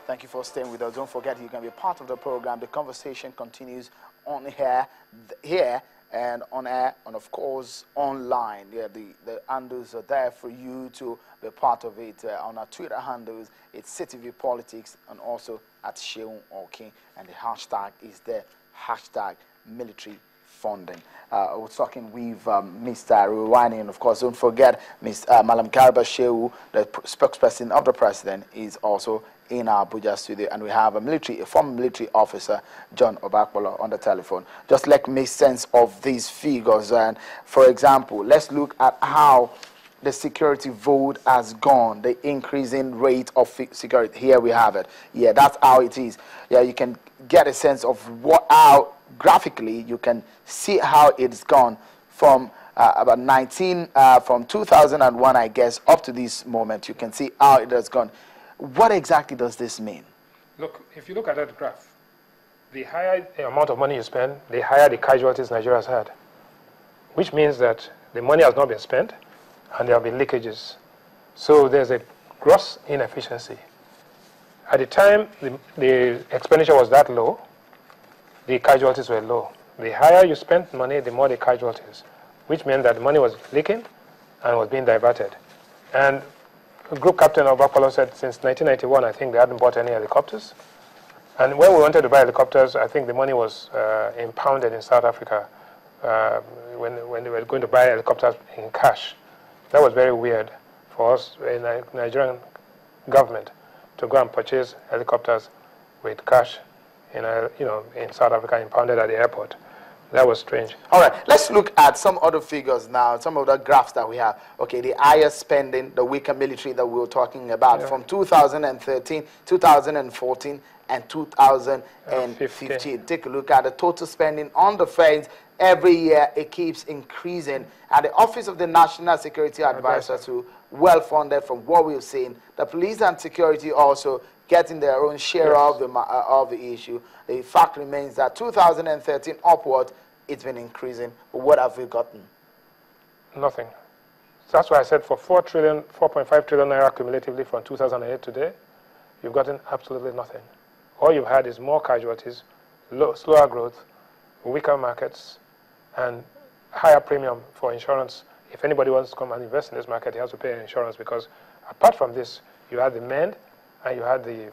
Thank you for staying with us. Don't forget you can be part of the program. The conversation continues on here and on air, and of course online. Yeah, the handles are there for you to be part of it. On our Twitter handles, it's CTV Politics, and also at Shehu Okin, and the hashtag is there, hashtag military funding. We're talking with Mr. Rewane, and of course, don't forget, Malam Garba Shehu, the spokesperson of the president, is also in our Abuja studio, and we have a former military officer, John Obakpolor, on the telephone. Just like make sense of these figures, and for example, let's look at how the security vote has gone, the increasing rate of security. Here we have it. Yeah, that's how it is. Yeah, you can get a sense of how graphically you can see how it's gone from about 19 from 2001, I guess, up to this moment. You can see how it has gone. What exactly does this mean? Look, if you look at that graph, the higher the amount of money you spend, the higher the casualties Nigeria has had, which means that the money has not been spent and there have been leakages. So there's a gross inefficiency. At the time the expenditure was that low, the casualties were low. The higher you spent money, the more the casualties, which meant that the money was leaking and was being diverted. And Group Captain Obakpolor said since 1991, I think they hadn't bought any helicopters. And when we wanted to buy helicopters, I think the money was impounded in South Africa when they were going to buy helicopters in cash. That was very weird for us in the Nigerian government to go and purchase helicopters with cash in South Africa, impounded at the airport. That was strange. All right, let's look at some other figures now, some of the graphs that we have. Okay, the higher spending, the weaker military that we were talking about from 2013, 2014, and 2015. Take a look at the total spending on defense. Every year, it keeps increasing. And the Office of the National Security Advisor, too, well-funded from what we've seen. The police and security also getting their own share of the issue. The fact remains that 2013 upward, it's been increasing. But what have we gotten? Nothing. That's why I said for 4.5 trillion naira cumulatively from 2008 today, you've gotten absolutely nothing. All you've had is more casualties, slower growth, weaker markets, and higher premium for insurance. If anybody wants to come and invest in this market, he has to pay insurance, because apart from this, you had the MEND and you had the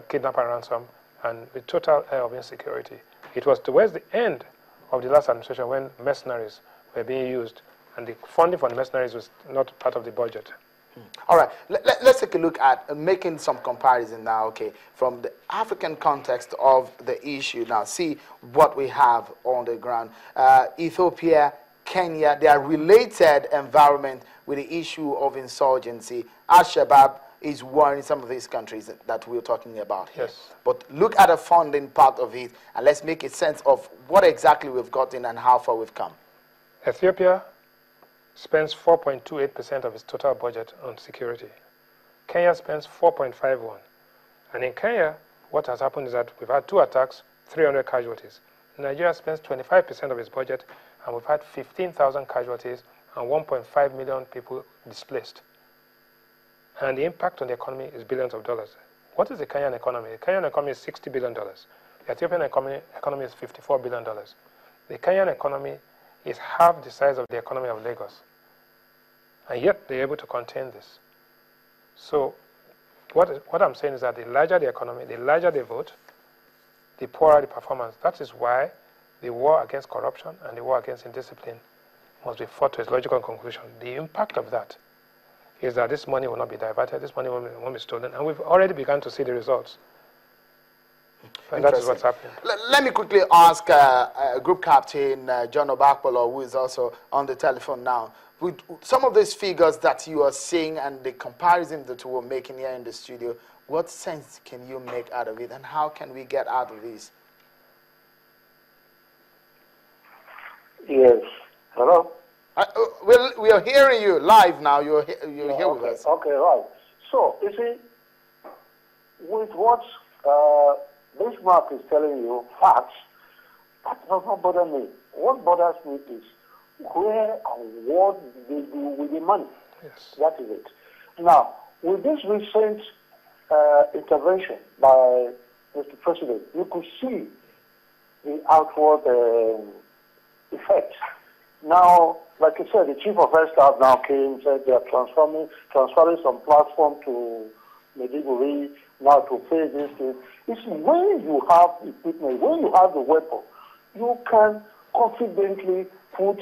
kidnapper ransom and the total air of insecurity. It was towards the end of the last administration when mercenaries were being used, and the funding for the mercenaries was not part of the budget. All right, let's take a look at making some comparison now, okay, from the African context of the issue. Now, see what we have on the ground. Ethiopia, Kenya, they are related environment with the issue of insurgency. Al-Shabaab is war in some of these countries that we're talking about here. Yes. But look at the funding part of it, and let's make a sense of what exactly we've gotten and how far we've come. Ethiopia spends 4.28% of its total budget on security. Kenya spends 4.51%. And in Kenya, what has happened is that we've had 2 attacks, 300 casualties. Nigeria spends 25% of its budget, and we've had 15,000 casualties and 1.5 million people displaced. And the impact on the economy is billions of dollars. What is the Kenyan economy? The Kenyan economy is $60 billion. The Ethiopian economy is $54 billion. The Kenyan economy is half the size of the economy of Lagos. And yet they're able to contain this. So what I'm saying is that the larger the economy, the larger the vote, the poorer the performance. That is why the war against corruption and the war against indiscipline must be fought to its logical conclusion. The impact of that is that this money will not be diverted, this money won't be stolen, and we've already begun to see the results. And that is what's happening. Let me quickly ask Group Captain John Obakpolor, who is also on the telephone now. With some of these figures that you are seeing and the comparison that we're making here in the studio, what sense can you make out of it, and how can we get out of this? Yes. Hello? We are hearing you live now. You're here with us. Okay, right. So, you see, with what Bismark is telling you, facts, that does not bother me. What bothers me is where and what they do with the money. Yes. That is it. Now, with this recent intervention by Mr. President, you could see the outward effects. Now, like I said, the Chief of Air Staff now came, said they are transferring some platform to Maiduguri now to pay this thing. It's when you have equipment, when you have the weapon, you can confidently put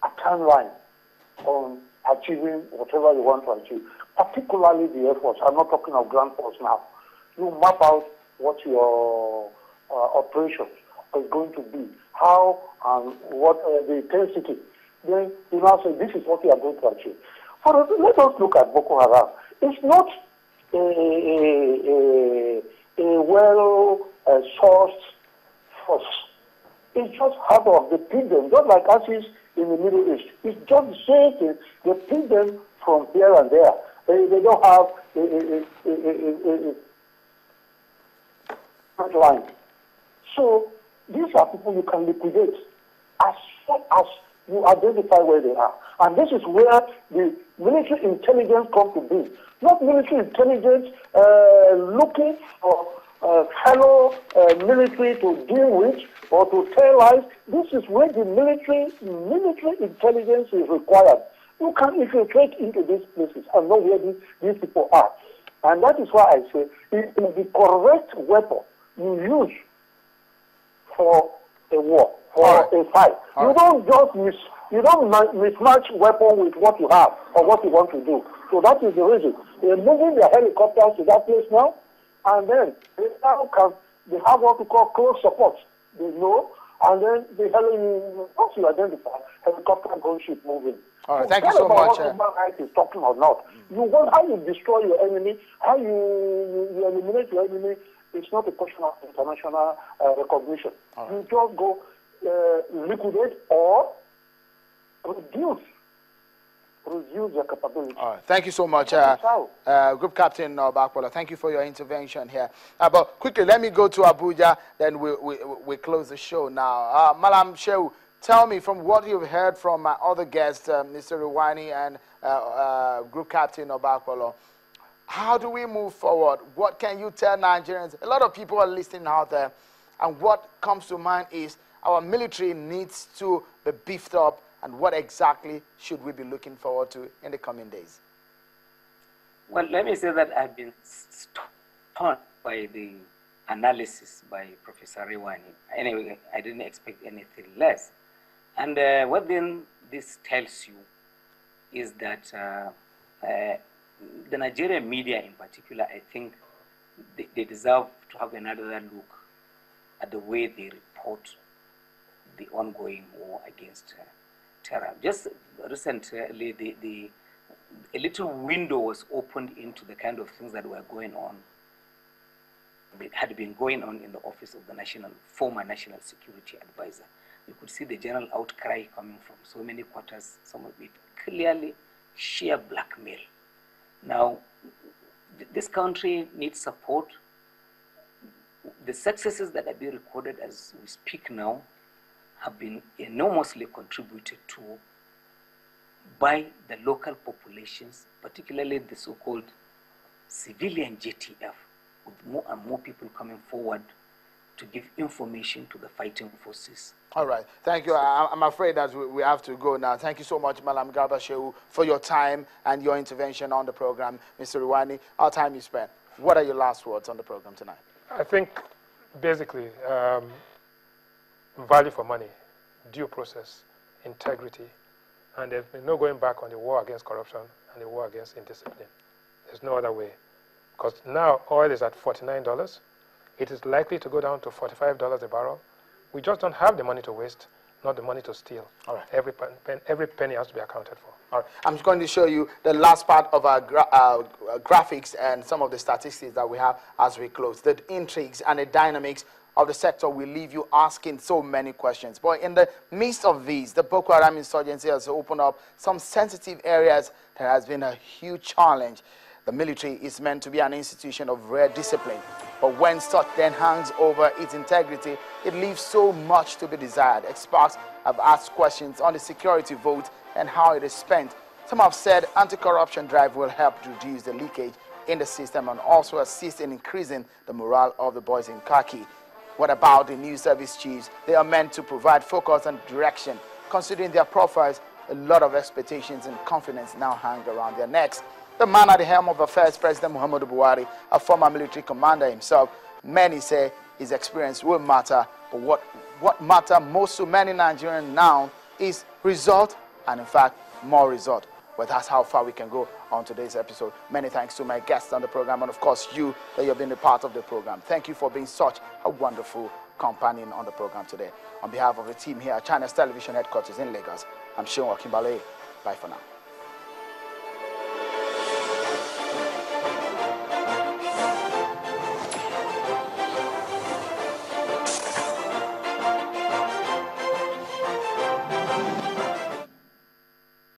a timeline on achieving whatever you want to achieve, particularly the Air Force. I'm not talking of Ground Force now. You map out what your operations is going to be, how and what the intensity. Then you now say, this is what you are going to achieve. Let us look at Boko Haram. It's not a well-sourced force. It's just half of the people, just like ISIS in the Middle East. It's just the same thing. They pick them from here and there. They don't have a line. So these are people you can liquidate as soon as you identify where they are. And this is where the military intelligence comes to be. Not military intelligence looking for fellow military to deal with or to tell lies. This is where the military intelligence is required. You can infiltrate into these places and know where these people are. And that is why I say it is the correct weapon you use for a war, for a fight. You don't just mismatch weapon with what you have or what you want to do. So that is the reason. They're moving their helicopters to that place now, and then they have what we call close support. They know, and then once you identify, helicopter gunship moving. All right, thank you so much. What human rights is talking or not. You want how you destroy your enemy, how you eliminate your enemy. It's not a question of international recognition. You just go liquidate or reduce their capability. All right. Thank you so much, Group Captain Obakpolor. Thank you for your intervention here. But quickly, let me go to Abuja, then we close the show now. Madam Shehu, tell me, from what you've heard from my other guests, Mr. Rewane and Group Captain Obakpolor, how do we move forward? What can you tell Nigerians? A lot of people are listening out there, and what comes to mind is our military needs to be beefed up, and what exactly should we be looking forward to in the coming days? Well, let me say that I've been stunned by the analysis by Professor Rewane. Anyway, I didn't expect anything less. And what then this tells you is that the Nigerian media in particular, I think they deserve to have another look at the way they report the ongoing war against terror. Just recently, a little window was opened into the kind of things that were going on, had been going on in the office of the former National Security Advisor. You could see the general outcry coming from so many quarters, some of it clearly sheer blackmail. Now, this country needs support. The successes that are being recorded as we speak now have been enormously contributed to by the local populations, particularly the so-called civilian JTF, with more and more people coming forward to give information to the fighting forces. All right. Thank you. I'm afraid that we have to go now. Thank you so much, Madam Garba Shehu, for your time and your intervention on the program. Mr. Rewane, our time you spent. What are your last words on the program tonight? I think, basically, value for money, due process, integrity, and there's been no going back on the war against corruption and the war against indiscipline. There's no other way. Because now oil is at $49. It is likely to go down to $45 a barrel. We just don't have the money to waste, not the money to steal. All right. Every penny has to be accounted for. All right. I'm just going to show you the last part of our graphics and some of the statistics that we have as we close. The intrigues and the dynamics of the sector will leave you asking so many questions. But in the midst of these, the Boko Haram insurgency has opened up some sensitive areas that has been a huge challenge. The military is meant to be an institution of rare discipline, but when such then hangs over its integrity, it leaves so much to be desired. Experts have asked questions on the security vote and how it is spent. Some have said anti-corruption drive will help reduce the leakage in the system and also assist in increasing the morale of the boys in khaki. What about the new service chiefs? They are meant to provide focus and direction. Considering their profiles, a lot of expectations and confidence now hang around their necks. The man at the helm of affairs, President Muhammadu Buhari, a former military commander himself, many say his experience will matter, but what matter most to many Nigerians now is result, and in fact, more result. But that's how far we can go on today's episode. Many thanks to my guests on the program, and of course you, that you've been a part of the program. Thank you for being such a wonderful companion on the program today. On behalf of the team here at China's Television Headquarters in Lagos, I'm Seun Okinbale. Bye for now.